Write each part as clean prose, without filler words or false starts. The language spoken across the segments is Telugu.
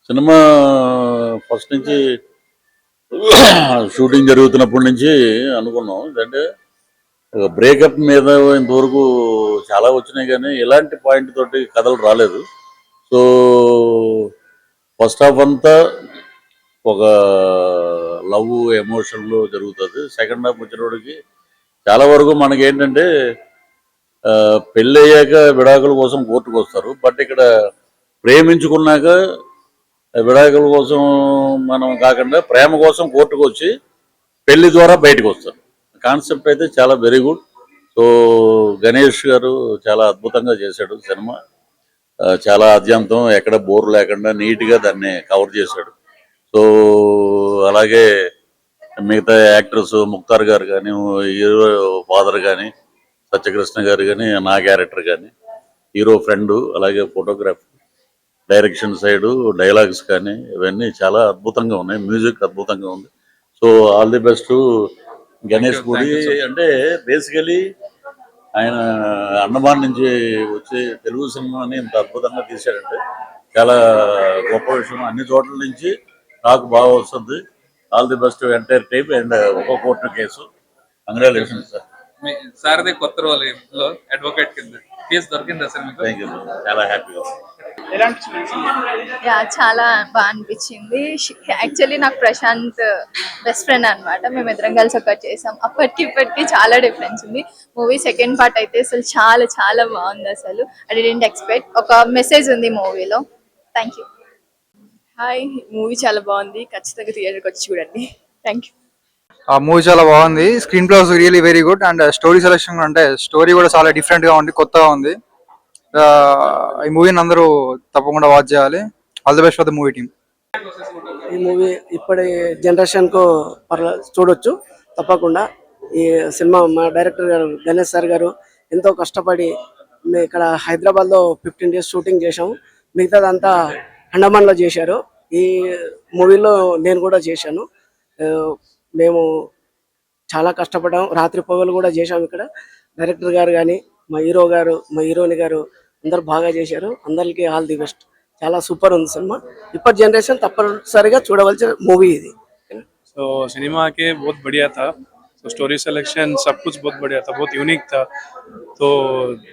సినిమా ఫస్ట్ నుంచి షూటింగ్ జరుగుతున్నప్పటి నుంచి అనుకున్నాం. ఏంటంటే బ్రేకప్ మీద ఇంతవరకు చాలా వచ్చినాయి కానీ ఇలాంటి పాయింట్ తోటి కథలు రాలేదు. సో ఫస్ట్ హాఫ్ అంతా ఒక లవ్ ఎమోషన్లో జరుగుతుంది. సెకండ్ హాఫ్ వచ్చినప్పటికి చాలా వరకు మనకి ఏంటంటే పెళ్ళి అయ్యాక విడాకుల కోసం కోర్టుకు వస్తారు. బట్ ఇక్కడ ప్రేమించుకున్నాక విడాకుల కోసం మనం కాకుండా ప్రేమ కోసం కోర్టుకు వచ్చి పెళ్లి ద్వారా బయటకు వస్తారు. కాన్సెప్ట్ అయితే చాలా వెరీ గుడ్. సో గణేష్ గారు చాలా అద్భుతంగా చేశాడు సినిమా. చాలా అద్యంతం ఎక్కడ బోర్ లేకుండా నీట్గా దాన్ని కవర్ చేశాడు. సో అలాగే మిగతా యాక్టర్స్ ముక్తార్ గారు కానీ, హీరో ఫాదర్ కానీ, సత్యకృష్ణ గారు కానీ, నా క్యారెక్టర్ కానీ, హీరో ఫ్రెండ్, అలాగే ఫోటోగ్రాఫీ, డైరెక్షన్ సైడు, డైలాగ్స్ కానీ ఇవన్నీ చాలా అద్భుతంగా ఉన్నాయి. మ్యూజిక్ అద్భుతంగా ఉంది. So all the best Ganesh గుడి. అంటే బేసికలీ ఆయన అండమాన్ నుంచి వచ్చి తెలుగు సినిమాని ఇంత అద్భుతంగా తీశాడంటే చాలా గొప్ప విషయం. అన్ని చోట్ల నుంచి నాకు బాగా వస్తుంది. All the best entire type and ఒక court case. Congratulations sir. Sarathi కొత్త రోల్ అడ్వకేట్ కింద కేసు దొరికింది సార్ మీకు? థ్యాంక్ యూ, చాలా హ్యాపీగా. చాలా బాగా అనిపించింది. యాక్చువల్లీ నాకు ప్రశాంత్ బెస్ట్ ఫ్రెండ్ అనమాట. మేము ఇద్దరం కలిసి ఒకటి చేసాం. అప్పటికి ఇప్పటికి చాలా డిఫరెన్స్ ఉంది. మూవీ సెకండ్ పార్ట్ అయితే అసలు చాలా చాలా బాగుంది. అసలు ఐ డిడ్ంట్ ఎక్స్పెక్ట్. ఒక మెసేజ్ ఉంది మూవీలో. Thank you. హాయ్, మూవీ చాలా బాగుంది. ఖచ్చితంగా థియేటర్కి వచ్చి చూడండి. Thank you. ఆ మూవీ చాలా బాగుంది. Screen play was really very good and story selection అంటే స్టోరీ కూడా చాలా డిఫరెంట్ గా ఉంది, కొత్తగా ఉంది. ఈ మూవీని అందరూ తప్పకుండా వాచ్ చేయాలి. All the best for the movie team. ఈ మూవీ ఇప్పటి జనరేషన్ కు చూడొచ్చు తప్పకుండా. ఈ సినిమా మా డైరెక్టర్ గారు గణేష్ సార్ గారు ఎంతో కష్టపడి ఇక్కడ హైదరాబాద్ లో 15 days షూటింగ్ చేశాము. మిగతాదంతా అండమాన్లో చేశారు. ఈ మూవీలో నేను కూడా చేశాను. మేము చాలా కష్టపడ్డాము, రాత్రి పగలు కూడా చేశాము. ఇక్కడ డైరెక్టర్ గారు కానీ, మా హీరో గారు, మా హీరోయిన్ గారు అందరు బాగా చేశారు. అందరికి ఆల్ ది బెస్ట్. చాలా సూపర్ ఉంది సినిమా. ఇప్పటి జనరేషన్ తప్పనిసరిగా చూడవలసిన మూవీ ఇది. तो सिनेमा के बहुत बढ़िया था. तो स्टोरी सिलेक्शन सब कुछ बहुत बढ़िया था, बहुत यूनिक था. तो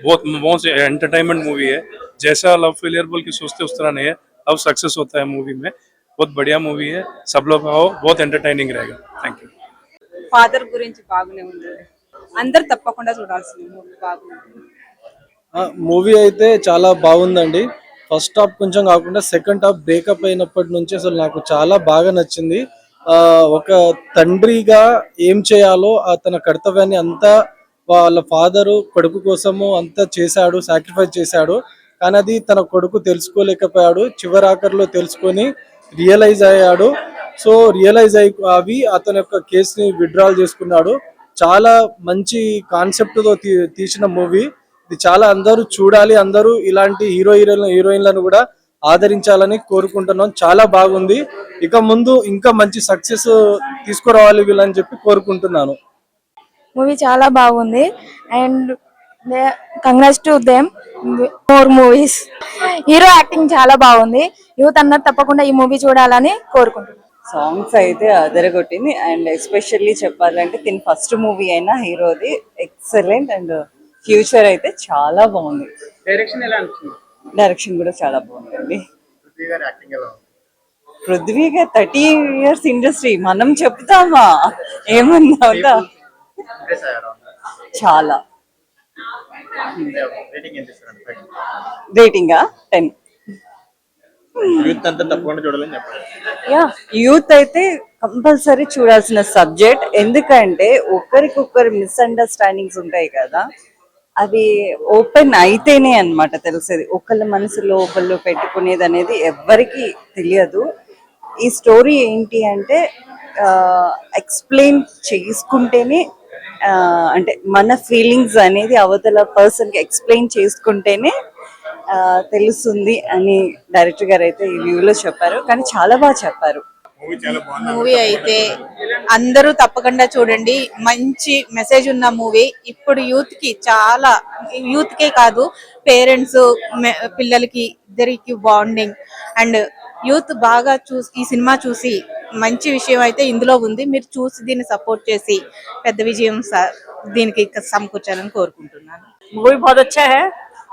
बहुत एंटरटेनमेंट मूवी है. जैसा लव फेलियर बोल के सोचते उस तरह नहीं है, अब सक्सेस होता है मूवी में. बहुत बढ़िया मूवी है. सब लोग आओ, बहुत एंटरटेनिंग रहेगा. Thank you. ఫాదర్ గురించి బాగానే ఉంది. అందరు తప్పకుండా చూడాల్సింది మూవీ. బాగుంది. మూవీ అయితే చాలా బాగుందండి. ఫస్ట్ హాఫ్ కొంచెం కాకుండా సెకండ్ హాఫ్ బ్రేకప్ అయినప్పటి నుంచి అసలు నాకు చాలా బాగా నచ్చింది. ఒక తండ్రిగా ఏం చేయాలో తన కర్తవ్యాన్ని అంతా వాళ్ళ ఫాదరు కొడుకు కోసము అంతా చేశాడు, సాక్రిఫైస్ చేశాడు. కానీ అది తన కొడుకు తెలుసుకోలేకపోయాడు. చివరాఖరిలో తెలుసుకొని రియలైజ్ అయ్యాడు. సో రియలైజ్ అవి అతని యొక్క కేసుని విత్డ్రాల్ చేసుకున్నాడు. చాలా మంచి కాన్సెప్ట్ తో తీసిన మూవీ ఇది. చాలా అందరూ చూడాలి. అందరూ ఇలాంటి హీరోయిన్లను కూడా ఆదరించాలని కోరుకుంటున్నాం. చాలా బాగుంది. ఇక ముందు ఇంకా మంచి సక్సెస్ తీసుకురావాలి వీళ్ళని చెప్పి కోరుకుంటున్నాను. మూవీ చాలా బాగుంది and congrats to them more movies. Hero acting చాలా బాగుంది. యూత్ అన్నది తప్పకుండా ఈ మూవీ చూడాలని కోరుకుంటున్నాను. సాంగ్స్ అయితే అదరగొట్టింది అండ్ ఎస్పెషల్లీ చెప్పాలంటే తిని ఫస్ట్ మూవీ అయినా హీరోది ఎక్సలెంట్ అండ్ ఫ్యూచర్ అయితే చాలా బాగుంది. డైరెక్షన్ కూడా చాలా బాగుందండి. పృథ్వీ గారు 30 years ఇండస్ట్రీ మనం చెప్తామా ఏమన్నా చాలా. రేటింగా 10. యూత్ అయితే కంపల్సరీ చూడాల్సిన సబ్జెక్ట్. ఎందుకంటే ఒకరికొకరు మిస్అండర్స్టాండింగ్స్ ఉంటాయి కదా, అవి ఓపెన్ అయితేనే అన్నమాట తెలిసేది. ఒకళ్ళ మనసులో ఒకళ్ళు పెట్టుకునేది అనేది ఎవ్వరికి తెలియదు. ఈ స్టోరీ ఏంటి అంటే ఎక్స్ప్లెయిన్ చేసుకుంటేనే, అంటే మన ఫీలింగ్స్ అనేది అవతల పర్సన్కి ఎక్స్ప్లెయిన్ చేసుకుంటేనే తెలుస్తుంది అని డైరెక్టర్ గారు అయితే ఈ వ్యూలో చెప్పారు. కానీ చాలా బాగా చెప్పారు. మూవీ అయితే అందరూ తప్పకుండా చూడండి. మంచి మెసేజ్ ఉన్న మూవీ. ఇప్పుడు యూత్ కే కాదు, పేరెంట్స్ పిల్లలకి ఇద్దరికి బాండింగ్ అండ్ యూత్ బాగా ఈ సినిమా చూసి మంచి విషయం అయితే ఇందులో ఉంది. మీరు చూసి దీన్ని సపోర్ట్ చేసి పెద్ద విజయం దీనికి సమకూర్చాలని కోరుకుంటున్నాను. मूवी बहुत अच्छा है,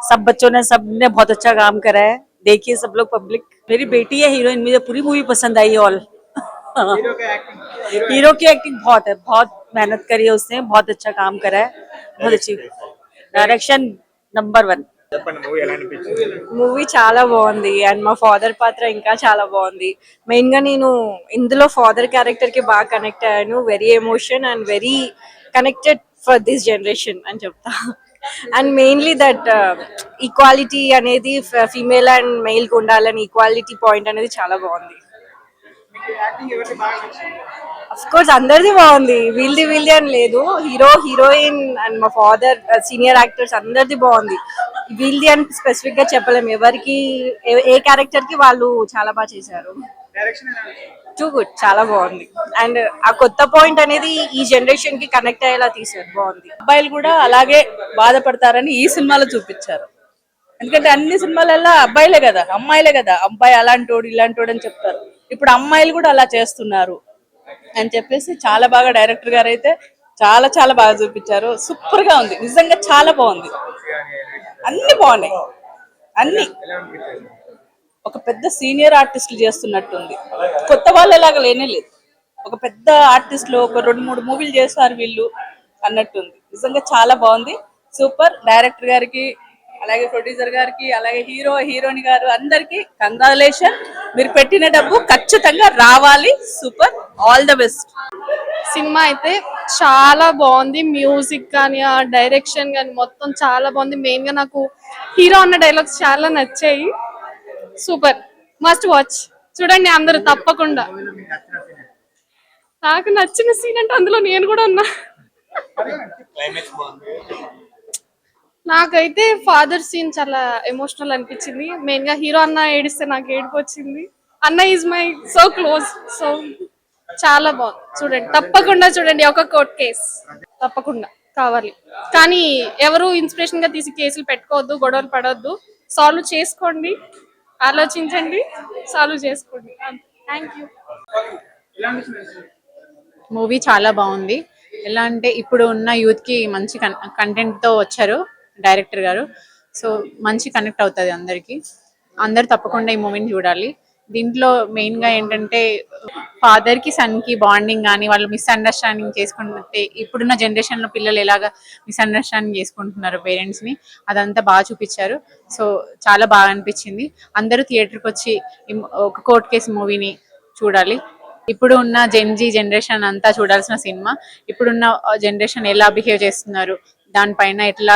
सब बच्चों ने सबने बहुत अच्छा काम करा है, देखिए सब लोग पब्लिक। मेरी बेटी है हीरोइन, मुझे पूरी मूवी पसंद आई ऑल। हीरो की एक्टिंग बहुत है, बहुत मेहनत करी है उसने, बहुत अच्छा काम करा है, बहुत अच्छी डायरेक्शन नंबर 1। మూవీ చాలా బాగుంది అండ్ మా ఫాదర్ పాత్ర ఇంకా చాలా బాగుంది. మెయిన్ గా నేను ఇందులో ఫాదర్ క్యారెక్టర్ కి బాగా కనెక్ట్ అయ్యాను. Very emotion and very connected for this generation అని చెప్తా. అండ్ మెయిన్లీ దట్ ఈక్వాలిటీ అనేది ఫీమేల్ అండ్ మెయిల్ కు ఉండాలని ఈక్వాలిటీ పాయింట్ అనేది చాలా బాగుంది. అఫ్ కోర్స్ అందరిది బాగుంది, వీళ్ళది అని లేదు. హీరో హీరోయిన్ అండ్ మా ఫాదర్ సీనియర్ యాక్టర్స్ అందరిది బాగుంది. వీళ్ళది అని స్పెసిఫిక్ గా చెప్పలేము. ఎవరికి ఏ క్యారెక్టర్ కి వాళ్ళు చాలా బాగా చేశారు. టూ గుడ్, చాలా బాగుంది. అండ్ ఆ కొత్త పాయింట్ అనేది ఈ జనరేషన్ కి కనెక్ట్ అయ్యేలా తీశారు, బాగుంది. అబ్బాయిలు కూడా అలాగే బాధపడతారని ఈ సినిమాలో చూపించారు. ఎందుకంటే అన్ని సినిమాలలో అబ్బాయిలే కదా, అమ్మాయిలే కదా, అబ్బాయి అలాంటోడు ఇలాంటోడు అని చెప్తారు. ఇప్పుడు అమ్మాయిలు కూడా అలా చేస్తున్నారు అని చెప్పేసి చాలా బాగా డైరెక్టర్ గారు అయితే చాలా చాలా బాగా చూపించారు. సూపర్ గా ఉంది, నిజంగా చాలా బాగుంది. అన్ని బాగున్నాయి, అన్ని ఒక పెద్ద సీనియర్ ఆర్టిస్టులు చేస్తున్నట్టుంది. కొత్త వాళ్ళు ఎలాగ లేనే లేదు, ఒక పెద్ద ఆర్టిస్టులు ఒక 2-3 మూవీలు చేస్తారు వీళ్ళు అన్నట్టుంది. నిజంగా చాలా బాగుంది. సూపర్. డైరెక్టర్ గారికి, అలాగే ప్రొడ్యూసర్ గారికి, అలాగే హీరో హీరోయిన్ గారు అందరికి కంగ్రాచులేషన్. మీరు పెట్టిన డబ్బు ఖచ్చితంగా రావాలి. Super, all the best. Cinema అయితే చాలా బాగుంది. మ్యూజిక్ కానీ ఆ డైరెక్షన్ కానీ మొత్తం చాలా బాగుంది. మెయిన్ గా నాకు హీరో అన్న డైలాగ్స్ చాలా నచ్చాయి. Super, must watch. చూడండి అందరూ తప్పకుండా. నాకు నచ్చిన సీన్ అంటే అందులో నేను కూడా ఉన్నా. నాకైతే ఫాదర్ సీన్ చాలా ఎమోషనల్ అనిపించింది. మెయిన్ గా హీరో అన్న ఏడిస్తే నాకు ఏడుపు వచ్చింది. అన్న is my so close. So చాలా బాగుంది, చూడండి తప్పకుండా చూడండి. ఒక కోర్ట్ కేస్ తప్పకుండా కావాలి, కానీ ఎవరు ఇన్స్పిరేషన్ గా తీసి కేసులు పెట్టుకోవద్దు, గొడవలు పడవద్దు. సాల్వ్ చేసుకోండి, ఆలోచించండి, సాల్వ్ చేసుకోండి. Thank you. మూవీ చాలా బాగుంది. ఎలా అంటే ఇప్పుడు ఉన్న యూత్ కి మంచి కంటెంట్ తో వచ్చారు డైరెక్టర్ గారు. సో మంచి కనెక్ట్ అవుతుంది అందరికి. అందరు తప్పకుండా ఈ మూవీని చూడాలి. దీంట్లో మెయిన్ గా ఏంటంటే ఫాదర్ కి సన్ కి బాండింగ్ కానీ, వాళ్ళు మిస్అండర్స్టాండింగ్ చేసుకుంటే ఇప్పుడున్న జనరేషన్ లో పిల్లలు ఎలాగా మిస్అండర్స్టాండింగ్ చేసుకుంటున్నారు పేరెంట్స్ ని, అదంతా బాగా చూపించారు. సో చాలా బాగా అనిపించింది. అందరూ థియేటర్కి వచ్చి ఒక కోర్ట్ కేసు మూవీని చూడాలి. ఇప్పుడు ఉన్న జెన్జీ జనరేషన్ అంతా చూడాల్సిన సినిమా. ఇప్పుడున్న జనరేషన్ ఎలా బిహేవ్ చేస్తున్నారు, దానిపైన ఎట్లా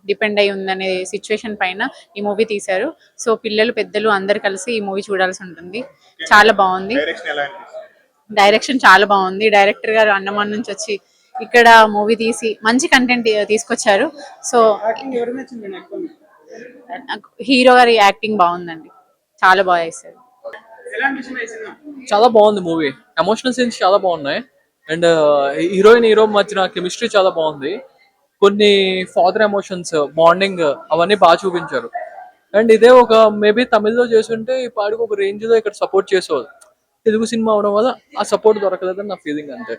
డిపెండ్ అయి ఉందనే సిచ్యువేషన్ పైన ఈ మూవీ తీశారు. సో పిల్లలు పెద్దలు అందరు కలిసి ఈ మూవీ చూడాల్సి ఉంటుంది. చాలా బాగుంది, డైరెక్షన్ చాలా బాగుంది. డైరెక్టర్ గారు అండమాన్ నుంచి వచ్చి ఇక్కడ మూవీ తీసి మంచి కంటెంట్ తీసుకొచ్చారు. సో హీరో గారి యాక్టింగ్ బాగుందండి, చాలా బాగా చేశారు. చాలా బాగుంది మూవీ. ఎమోషనల్ సీన్స్ చాలా బాగున్నాయి అండ్ హీరోయిన్ హీరో మధ్యన కెమిస్ట్రీ చాలా బాగుంది. కొన్ని ఫాదర్ ఎమోషన్స్, బాండింగ్ అవన్నీ బాగా చూపించారు. అండ్ ఇదే ఒక మేబీ తమిళ్లో చేస్తుంటే ఈ పాడికి ఒక రేంజ్ లో ఇక్కడ సపోర్ట్ చేసేవాళ్ళు. తెలుగు సినిమా అవడం వల్ల ఆ సపోర్ట్ దొరకలేదని నా ఫీలింగ్. అంతే.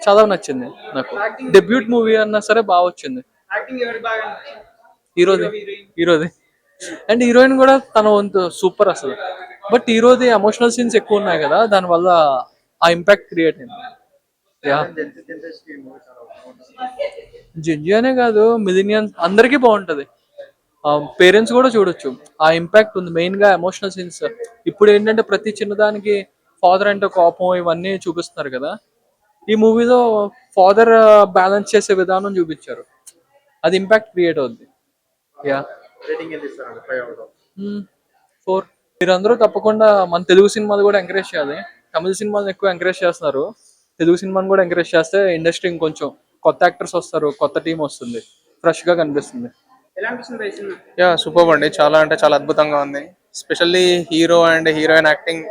చాలా నచ్చింది నాకు. డెబ్యూట్ మూవీ అన్నా సరే బాగా వచ్చింది. హీరోది అండ్ హీరోయిన్ కూడా తన వంతు సూపర్ అసలు. బట్ హీరోది ఎమోషనల్ సీన్స్ ఎక్కువ ఉన్నాయి కదా, దానివల్ల ఆ ఇంపాక్ట్ క్రియేట్ అయింది. జడ్జి అనే కాదు, మిలీనియన్స్ అందరికీ బాగుంటది. పేరెంట్స్ కూడా చూడొచ్చు. ఆ ఇంపాక్ట్ ఉంది. మెయిన్ గా ఎమోషనల్ సీన్స్. ఇప్పుడు ఏంటంటే ప్రతి చిన్నదానికి ఫాదర్ అంటే కోపం ఇవన్నీ చూపిస్తున్నారు కదా, ఈ మూవీలో ఫాదర్ బ్యాలెన్స్ చేసే విధానం చూపించారు. అది ఇంపాక్ట్ క్రియేట్ అవుద్ది. 4. మీరందరూ తప్పకుండా మన తెలుగు సినిమాలు కూడా ఎంకరేజ్ చేయాలి. తమిళ సినిమాలను ఎక్కువ ఎంకరేజ్ చేస్తున్నారు, తెలుగు సినిమాని కూడా ఎంకరేజ్ చేస్తే ఇండస్ట్రీ ఇంకొంచెం కొత్త యాక్టర్స్ వస్తారు, కొత్త టీం వస్తుంది, ఫ్రెష్ గా కనిపిస్తుంది. సూపర్ అండి. చాలా అంటే చాలా అద్భుతంగా ఉంది. Specially hero and heroine acting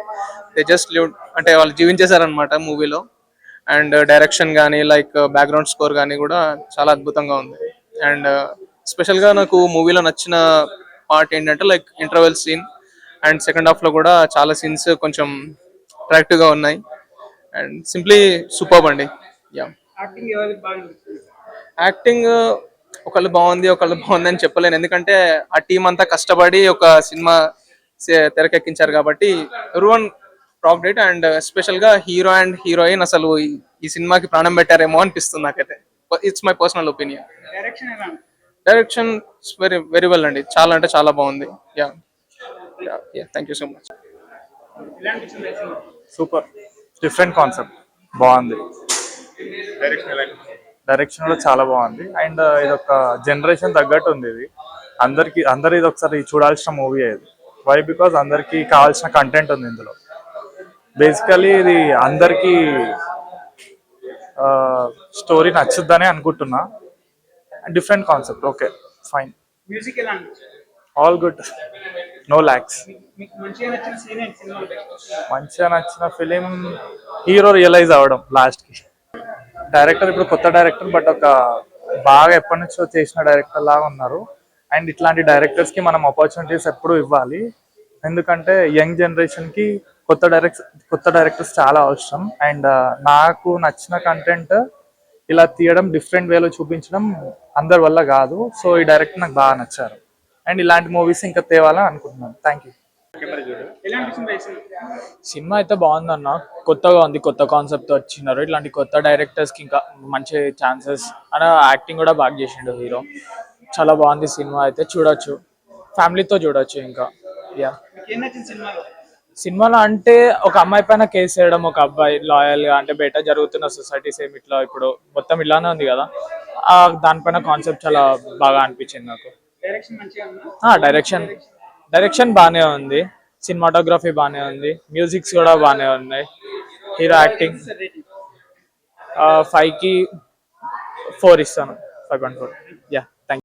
they just live అంటే వాళ్ళు జీవించేశారనమాట మూవీలో. అండ్ డైరెక్షన్ కానీ లైక్ బ్యాక్గ్రౌండ్ స్కోర్ కానీ కూడా చాలా అద్భుతంగా ఉంది. అండ్ స్పెషల్గా నాకు మూవీలో నచ్చిన పార్ట్ ఏంటంటే like interval scene and second హాఫ్లో కూడా చాలా సీన్స్ కొంచెం అట్రాక్టివ్గా ఉన్నాయి. అండ్ సింప్లీ సూపర్బ్ అండి. యా, యాక్టింగ్ ఒకళ్ళు బాగుంది ఒకళ్ళు బాగుంది అని చెప్పలేను, ఎందుకంటే ఆ టీం అంతా కష్టపడి ఒక సినిమా తెరకెక్కించారు కాబట్టి everyone rocked it. And special గా హీరో అండ్ హీరోయిన్ అసలు ఈ సినిమాకి ప్రాణం పెట్టారేమో అనిపిస్తుంది నాకైతే. It's my personal opinion. Direction very very well అండి, చాలా అంటే చాలా బాగుంది. Yeah yeah, thank you so much. Super, different concept, బాగుంది. డైరెక్షన్ కూడా చాలా బాగుంది. అండ్ ఇది ఒక జనరేషన్ తగ్గట్టు ఉంది. ఇది అందరు ఇది ఒకసారి చూడాల్సిన మూవీ ఇది. వై బికాజ్ అందరికి కావాల్సిన కంటెంట్ ఉంది ఇందులో. బేసికలీ ఇది అందరికి స్టోరీ నచ్చుద్దని అనుకుంటున్నా. Different concept, okay fine. All good, no lacks. మంచిగా నచ్చిన ఫిలిం హీరో రియలైజ్ అవ్వడం లాస్ట్కి. డైరెక్టర్ ఇప్పుడు కొత్త డైరెక్టర్, బట్ ఒక బాగా ఎప్పటి నుంచో చేసిన డైరెక్టర్ లాగా ఉన్నారు. అండ్ ఇట్లాంటి డైరెక్టర్స్కి మనం ఆపర్చునిటీస్ ఎప్పుడు ఇవ్వాలి, ఎందుకంటే యంగ్ జనరేషన్కి కొత్త డైరెక్టర్స్ చాలా అవసరం. అండ్ నాకు నచ్చిన కంటెంట్ ఇలా తీయడం, డిఫరెంట్ వేలో చూపించడం అందరి వల్ల కాదు. సో ఈ డైరెక్టర్ నాకు బాగా నచ్చారు. అండ్ ఇలాంటి మూవీస్ ఇంకా తేవాలని అనుకుంటున్నాను. Thank you. సినిమా అయితే బాగుందన్న, కొత్తగా ఉంది, కొత్త కాన్సెప్ట్ వచ్చినారు. ఇట్లాంటి కొత్త డైరెక్టర్స్కి ఇంకా మంచి ఛాన్సెస్. అన్న యాక్టింగ్ కూడా బాగా చేసిండు హీరో. చాలా బాగుంది సినిమా అయితే, చూడొచ్చు, ఫ్యామిలీతో చూడొచ్చు. ఇంకా యా, సినిమాలో అంటే ఒక అమ్మాయి పైన కేసు వేయడం, ఒక అబ్బాయి లాయల్గా, అంటే బయట జరుగుతున్న సొసైటీ సేమ్ ఇట్లా ఇప్పుడు మొత్తం ఇలానే ఉంది కదా, దానిపైన కాన్సెప్ట్ చాలా బాగా అనిపించింది నాకు. డైరెక్షన్ బాగానే ఉంది, సినిమాటోగ్రఫీ బాగానే ఉంది, మ్యూజిక్స్ కూడా బాగానే ఉన్నాయి. హీరో యాక్టింగ్ 5కి 4 ఇస్తాను, 5.4. యా.